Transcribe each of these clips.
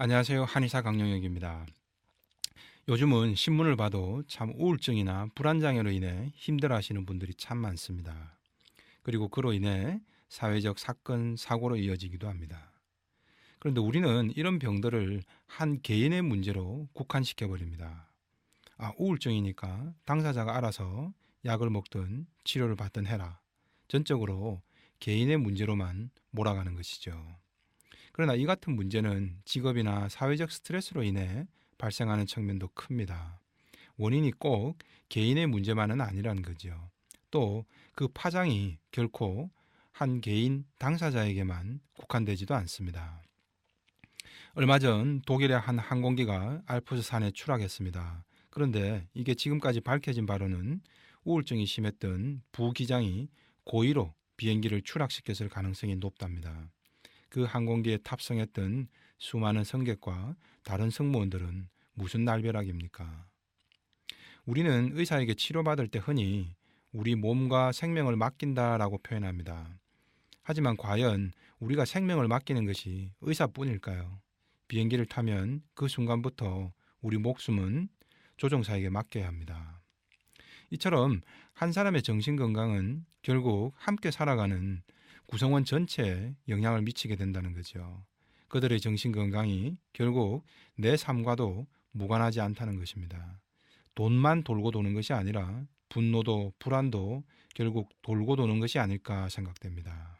안녕하세요. 한의사 강영혁입니다. 요즘은 신문을 봐도 참 우울증이나 불안장애로 인해 힘들어하시는 분들이 참 많습니다. 그리고 그로 인해 사회적 사건, 사고로 이어지기도 합니다. 그런데 우리는 이런 병들을 한 개인의 문제로 국한시켜 버립니다. 우울증이니까 당사자가 알아서 약을 먹든 치료를 받든 해라. 전적으로 개인의 문제로만 몰아가는 것이죠. 그러나 이 같은 문제는 직업이나 사회적 스트레스로 인해 발생하는 측면도 큽니다. 원인이 꼭 개인의 문제만은 아니라는 거죠. 또 그 파장이 결코 한 개인 당사자에게만 국한되지도 않습니다. 얼마 전 독일의 한 항공기가 알프스 산에 추락했습니다. 그런데 이게 지금까지 밝혀진 바로는 우울증이 심했던 부기장이 고의로 비행기를 추락시켰을 가능성이 높답니다. 그 항공기에 탑승했던 수많은 승객과 다른 승무원들은 무슨 날벼락입니까? 우리는 의사에게 치료받을 때 흔히 우리 몸과 생명을 맡긴다라고 표현합니다. 하지만 과연 우리가 생명을 맡기는 것이 의사뿐일까요? 비행기를 타면 그 순간부터 우리 목숨은 조종사에게 맡겨야 합니다. 이처럼 한 사람의 정신 건강은 결국 함께 살아가는 구성원 전체에 영향을 미치게 된다는 거죠. 그들의 정신 건강이 결국 내 삶과도 무관하지 않다는 것입니다. 돈만 돌고 도는 것이 아니라 분노도 불안도 결국 돌고 도는 것이 아닐까 생각됩니다.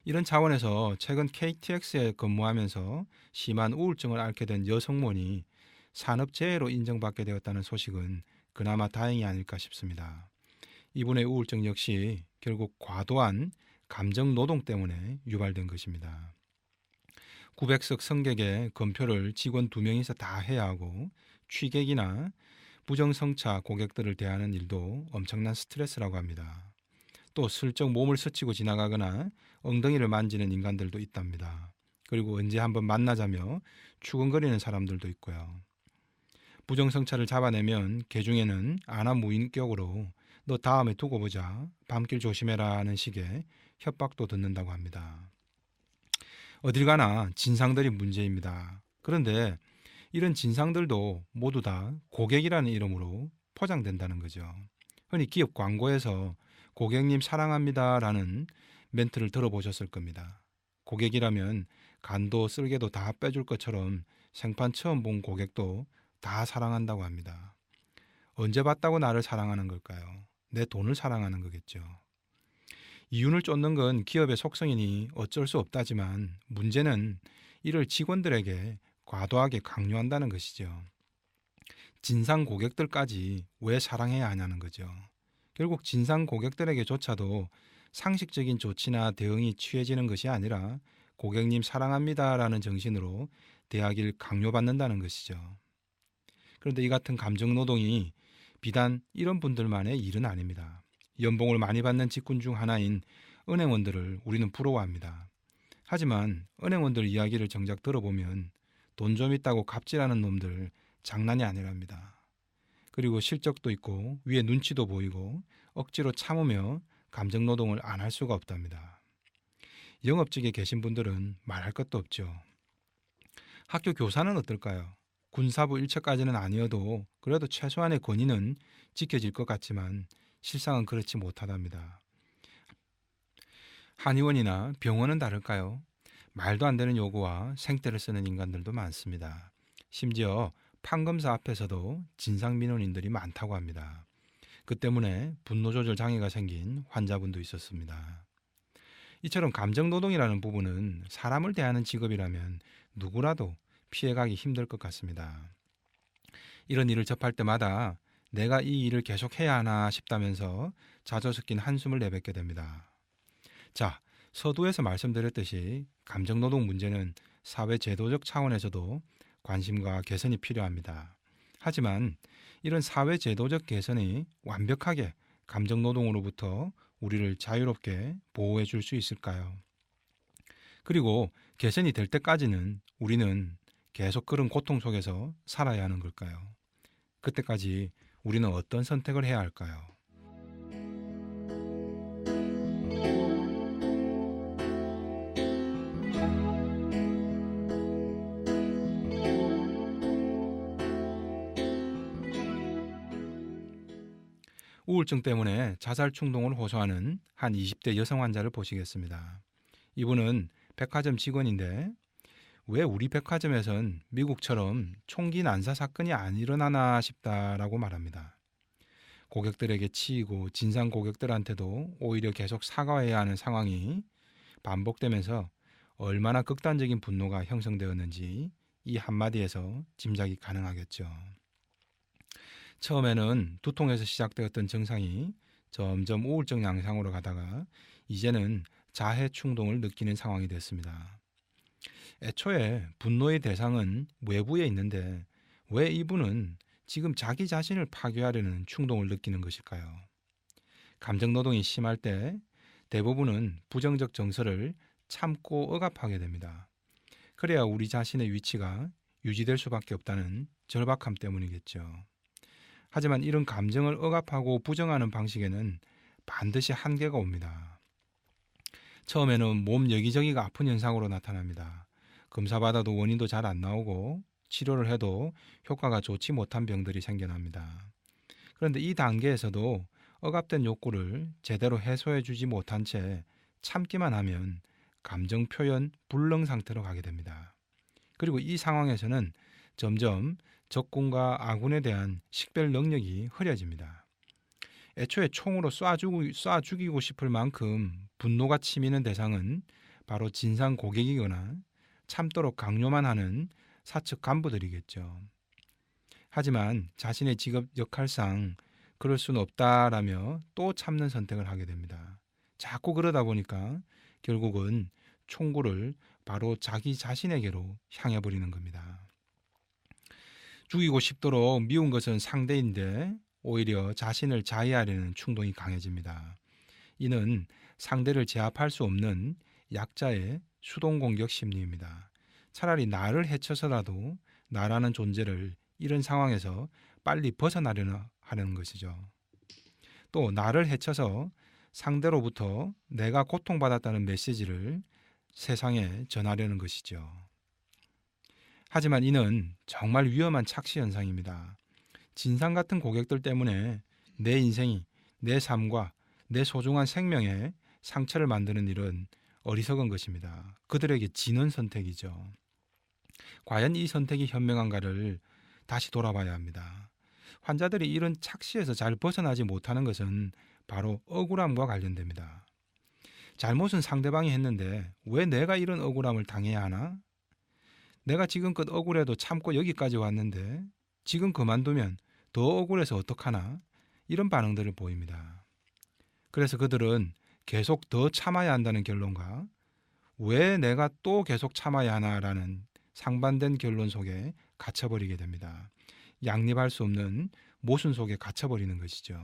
이런 차원에서 최근 KTX에 근무하면서 심한 우울증을 앓게 된 여성몬이 산업재해로 인정받게 되었다는 소식은 그나마 다행이 아닐까 싶습니다. 이분의 우울증 역시 결국 과도한 감정 노동 때문에 유발된 것입니다. 900석 승객의 검표를 직원 2명이서 다 해야 하고 취객이나 부정성차 고객들을 대하는 일도 엄청난 스트레스라고 합니다. 또 슬쩍 몸을 스치고 지나가거나 엉덩이를 만지는 인간들도 있답니다. 그리고 언제 한번 만나자며 추근거리는 사람들도 있고요. 부정성차를 잡아내면 개중에는 안하무인격으로 너 다음에 두고 보자, 밤길 조심해라 하는 식의 협박도 듣는다고 합니다. 어딜 가나 진상들이 문제입니다. 그런데 이런 진상들도 모두 다 고객이라는 이름으로 포장된다는 거죠. 흔히 기업 광고에서 고객님 사랑합니다라는 멘트를 들어보셨을 겁니다. 고객이라면 간도 쓸개도 다 빼줄 것처럼 생판 처음 본 고객도 다 사랑한다고 합니다. 언제 봤다고 나를 사랑하는 걸까요? 내 돈을 사랑하는 거겠죠. 이윤을 쫓는 건 기업의 속성이니 어쩔 수 없다지만 문제는 이를 직원들에게 과도하게 강요한다는 것이죠. 진상 고객들까지 왜 사랑해야 하냐는 거죠. 결국 진상 고객들에게조차도 상식적인 조치나 대응이 취해지는 것이 아니라 고객님 사랑합니다라는 정신으로 대하길 강요받는다는 것이죠. 그런데 이 같은 감정 노동이 비단 이런 분들만의 일은 아닙니다. 연봉을 많이 받는 직군 중 하나인 은행원들을 우리는 부러워합니다. 하지만 은행원들 이야기를 정작 들어보면 돈 좀 있다고 갑질하는 놈들 장난이 아니랍니다. 그리고 실적도 있고 위에 눈치도 보이고 억지로 참으며 감정노동을 안 할 수가 없답니다. 영업직에 계신 분들은 말할 것도 없죠. 학교 교사는 어떨까요? 군사부 일처까지는 아니어도 그래도 최소한의 권위는 지켜질 것 같지만 실상은 그렇지 못하답니다. 한의원이나 병원은 다를까요? 말도 안 되는 요구와 생떼를 쓰는 인간들도 많습니다. 심지어 판검사 앞에서도 진상민원인들이 많다고 합니다. 그 때문에 분노조절 장애가 생긴 환자분도 있었습니다. 이처럼 감정노동이라는 부분은 사람을 대하는 직업이라면 누구라도 피해가기 힘들 것 같습니다. 이런 일을 접할 때마다 내가 이 일을 계속 해야 하나 싶다면서 자주 섞인 한숨을 내뱉게 됩니다. 자, 서두에서 말씀드렸듯이 감정노동 문제는 사회제도적 차원에서도 관심과 개선이 필요합니다. 하지만 이런 사회제도적 개선이 완벽하게 감정노동으로부터 우리를 자유롭게 보호해 줄 수 있을까요? 그리고 개선이 될 때까지는 우리는 계속 그런 고통 속에서 살아야 하는 걸까요? 그때까지 우리는 어떤 선택을 해야 할까요? 우울증 때문에 자살 충동을 호소하는 한 20대 여성 환자를 보시겠습니다. 이분은 백화점 직원인데 왜 우리 백화점에선 미국처럼 총기 난사 사건이 안 일어나나 싶다라고 말합니다. 고객들에게 치이고 진상 고객들한테도 오히려 계속 사과해야 하는 상황이 반복되면서 얼마나 극단적인 분노가 형성되었는지 이 한마디에서 짐작이 가능하겠죠. 처음에는 두통에서 시작되었던 증상이 점점 우울증 양상으로 가다가 이제는 자해 충동을 느끼는 상황이 됐습니다. 애초에 분노의 대상은 외부에 있는데 왜 이분은 지금 자기 자신을 파괴하려는 충동을 느끼는 것일까요? 감정 노동이 심할 때 대부분은 부정적 정서를 참고 억압하게 됩니다. 그래야 우리 자신의 위치가 유지될 수밖에 없다는 절박함 때문이겠죠. 하지만 이런 감정을 억압하고 부정하는 방식에는 반드시 한계가 옵니다. 처음에는 몸 여기저기가 아픈 현상으로 나타납니다. 검사받아도 원인도 잘 안 나오고 치료를 해도 효과가 좋지 못한 병들이 생겨납니다. 그런데 이 단계에서도 억압된 욕구를 제대로 해소해 주지 못한 채 참기만 하면 감정 표현 불능 상태로 가게 됩니다. 그리고 이 상황에서는 점점 적군과 아군에 대한 식별 능력이 흐려집니다. 애초에 총으로 쏴 죽이고 싶을 만큼 분노가 치미는 대상은 바로 진상 고객이거나 참도록 강요만 하는 사측 간부들이겠죠. 하지만 자신의 직업 역할상 그럴 수는 없다라며 또 참는 선택을 하게 됩니다. 자꾸 그러다 보니까 결국은 총구를 바로 자기 자신에게로 향해 버리는 겁니다. 죽이고 싶도록 미운 것은 상대인데 오히려 자신을 자해하려는 충동이 강해집니다. 이는 상대를 제압할 수 없는 약자의 수동공격 심리입니다. 차라리 나를 해쳐서라도 나라는 존재를 이런 상황에서 빨리 벗어나려는 하는 것이죠. 또 나를 해쳐서 상대로부터 내가 고통받았다는 메시지를 세상에 전하려는 것이죠. 하지만 이는 정말 위험한 착시 현상입니다. 진상 같은 고객들 때문에 내 인생이 내 삶과 내 소중한 생명에 상처를 만드는 일은 어리석은 것입니다. 그들에게 지는 선택이죠. 과연 이 선택이 현명한가를 다시 돌아봐야 합니다. 환자들이 이런 착시에서 잘 벗어나지 못하는 것은 바로 억울함과 관련됩니다. 잘못은 상대방이 했는데 왜 내가 이런 억울함을 당해야 하나? 내가 지금껏 억울해도 참고 여기까지 왔는데 지금 그만두면 더 억울해서 어떡하나? 이런 반응들을 보입니다. 그래서 그들은 계속 더 참아야 한다는 결론과 왜 내가 또 계속 참아야 하나라는 상반된 결론 속에 갇혀버리게 됩니다. 양립할 수 없는 모순 속에 갇혀버리는 것이죠.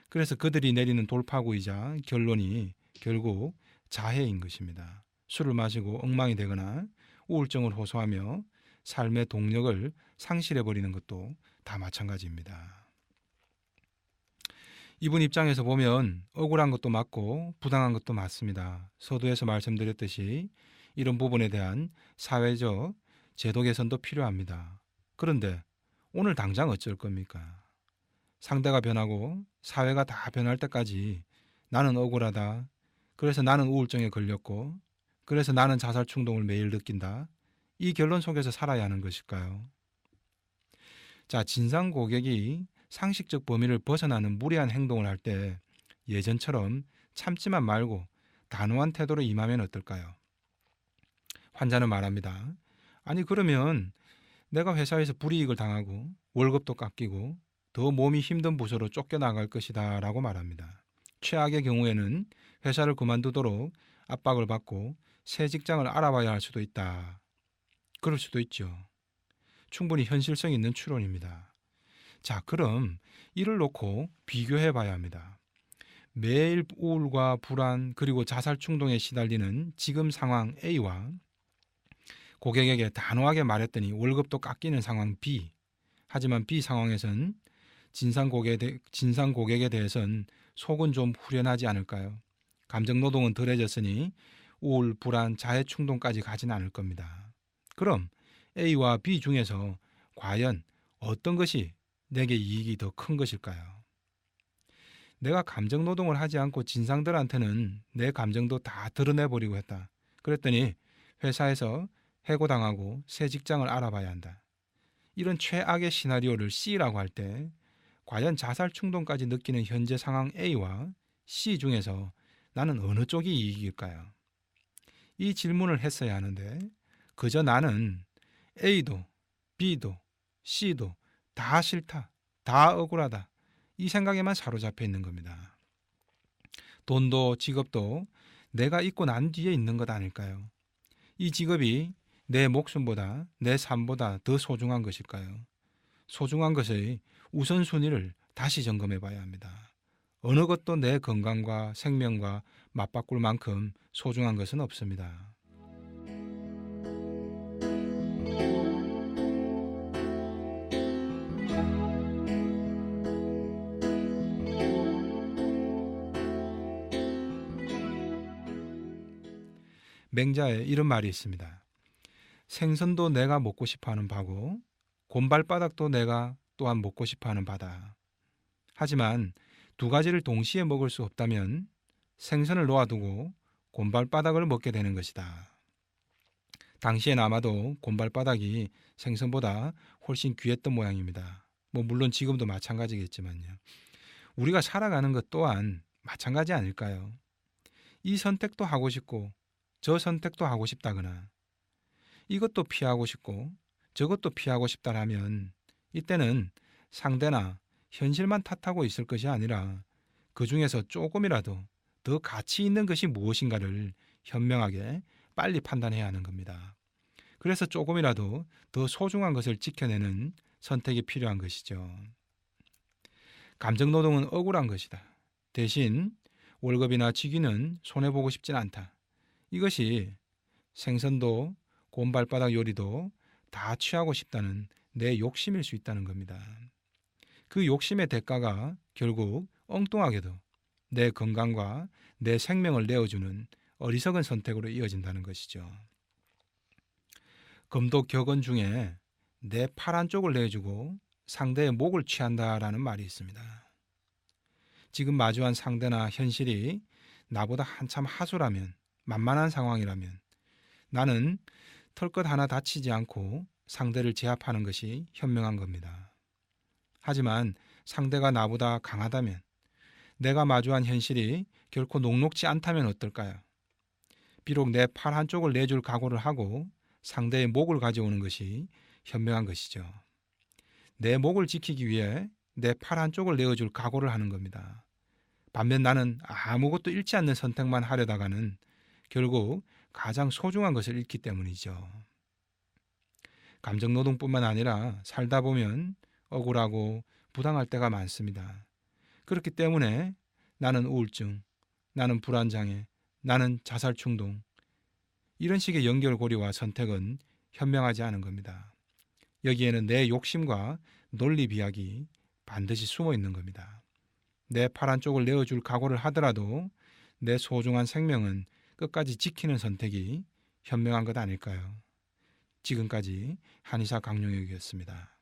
그래서 그들이 내리는 돌파구이자 결론이 결국 자해인 것입니다. 술을 마시고 엉망이 되거나 우울증을 호소하며 삶의 동력을 상실해버리는 것도 다 마찬가지입니다. 이분 입장에서 보면 억울한 것도 맞고 부당한 것도 맞습니다. 서두에서 말씀드렸듯이 이런 부분에 대한 사회적 제도 개선도 필요합니다. 그런데 오늘 당장 어쩔 겁니까? 상대가 변하고 사회가 다 변할 때까지 나는 억울하다. 그래서 나는 우울증에 걸렸고 그래서 나는 자살 충동을 매일 느낀다. 이 결론 속에서 살아야 하는 것일까요? 자, 진상 고객이 상식적 범위를 벗어나는 무례한 행동을 할 때 예전처럼 참지만 말고 단호한 태도로 임하면 어떨까요? 환자는 말합니다. 아니 그러면 내가 회사에서 불이익을 당하고 월급도 깎이고 더 몸이 힘든 부서로 쫓겨나갈 것이다 라고 말합니다. 최악의 경우에는 회사를 그만두도록 압박을 받고 새 직장을 알아봐야 할 수도 있다. 그럴 수도 있죠. 충분히 현실성 있는 추론입니다. 자, 그럼 이를 놓고 비교해 봐야 합니다. 매일 우울과 불안 그리고 자살 충동에 시달리는 지금 상황 A와 고객에게 단호하게 말했더니 월급도 깎이는 상황 B. 하지만 B 상황에선 진상 고객에 대해선 속은 좀 후련하지 않을까요? 감정 노동은 덜해졌으니 우울, 불안, 자해 충동까지 가진 않을 겁니다. 그럼 A와 B 중에서 과연 어떤 것이 내게 이익이 더 큰 것일까요? 내가 감정 노동을 하지 않고 진상들한테는 내 감정도 다 드러내버리고 했다. 그랬더니 회사에서 해고당하고 새 직장을 알아봐야 한다. 이런 최악의 시나리오를 C라고 할 때 과연 자살 충동까지 느끼는 현재 상황 A와 C 중에서 나는 어느 쪽이 이익일까요? 이 질문을 했어야 하는데 그저 나는 A도 B도 C도 다 싫다, 다 억울하다 이 생각에만 사로잡혀 있는 겁니다. 돈도 직업도 내가 있고 난 뒤에 있는 것 아닐까요? 이 직업이 내 목숨보다 내 삶보다 더 소중한 것일까요? 소중한 것의 우선순위를 다시 점검해 봐야 합니다. 어느 것도 내 건강과 생명과 맞바꿀 만큼 소중한 것은 없습니다. 맹자에 이런 말이 있습니다. 생선도 내가 먹고 싶어하는 바고 곰발바닥도 내가 또한 먹고 싶어하는 바다. 하지만 두 가지를 동시에 먹을 수 없다면 생선을 놓아두고 곰발바닥을 먹게 되는 것이다. 당시엔 아마도 곰발바닥이 생선보다 훨씬 귀했던 모양입니다. 물론 지금도 마찬가지겠지만요. 우리가 살아가는 것 또한 마찬가지 아닐까요? 이 선택도 하고 싶고 저 선택도 하고 싶다거나 이것도 피하고 싶고 저것도 피하고 싶다라면 이때는 상대나 현실만 탓하고 있을 것이 아니라 그 중에서 조금이라도 더 가치 있는 것이 무엇인가를 현명하게 빨리 판단해야 하는 겁니다. 그래서 조금이라도 더 소중한 것을 지켜내는 선택이 필요한 것이죠. 감정노동은 억울한 것이다. 대신 월급이나 직위는 손해보고 싶진 않다. 이것이 생선도 곰발바닥 요리도 다 취하고 싶다는 내 욕심일 수 있다는 겁니다. 그 욕심의 대가가 결국 엉뚱하게도 내 건강과 내 생명을 내어주는 어리석은 선택으로 이어진다는 것이죠. 금독 격언 중에 내 팔 한쪽을 내주고 상대의 목을 취한다라는 말이 있습니다. 지금 마주한 상대나 현실이 나보다 한참 하수라면, 만만한 상황이라면 나는 털끝 하나 다치지 않고 상대를 제압하는 것이 현명한 겁니다. 하지만 상대가 나보다 강하다면, 내가 마주한 현실이 결코 녹록지 않다면 어떨까요? 비록 내 팔 한쪽을 내줄 각오를 하고 상대의 목을 가져오는 것이 현명한 것이죠. 내 목을 지키기 위해 내 팔 한쪽을 내어줄 각오를 하는 겁니다. 반면 나는 아무것도 잃지 않는 선택만 하려다가는 결국 가장 소중한 것을 잃기 때문이죠. 감정노동뿐만 아니라 살다 보면 억울하고 부당할 때가 많습니다. 그렇기 때문에 나는 우울증, 나는 불안장애, 나는 자살충동 이런 식의 연결고리와 선택은 현명하지 않은 겁니다. 여기에는 내 욕심과 논리 비약이 반드시 숨어 있는 겁니다. 내 팔 한쪽을 내어줄 각오를 하더라도 내 소중한 생명은 끝까지 지키는 선택이 현명한 것 아닐까요? 지금까지 한의사 강용혁이었습니다.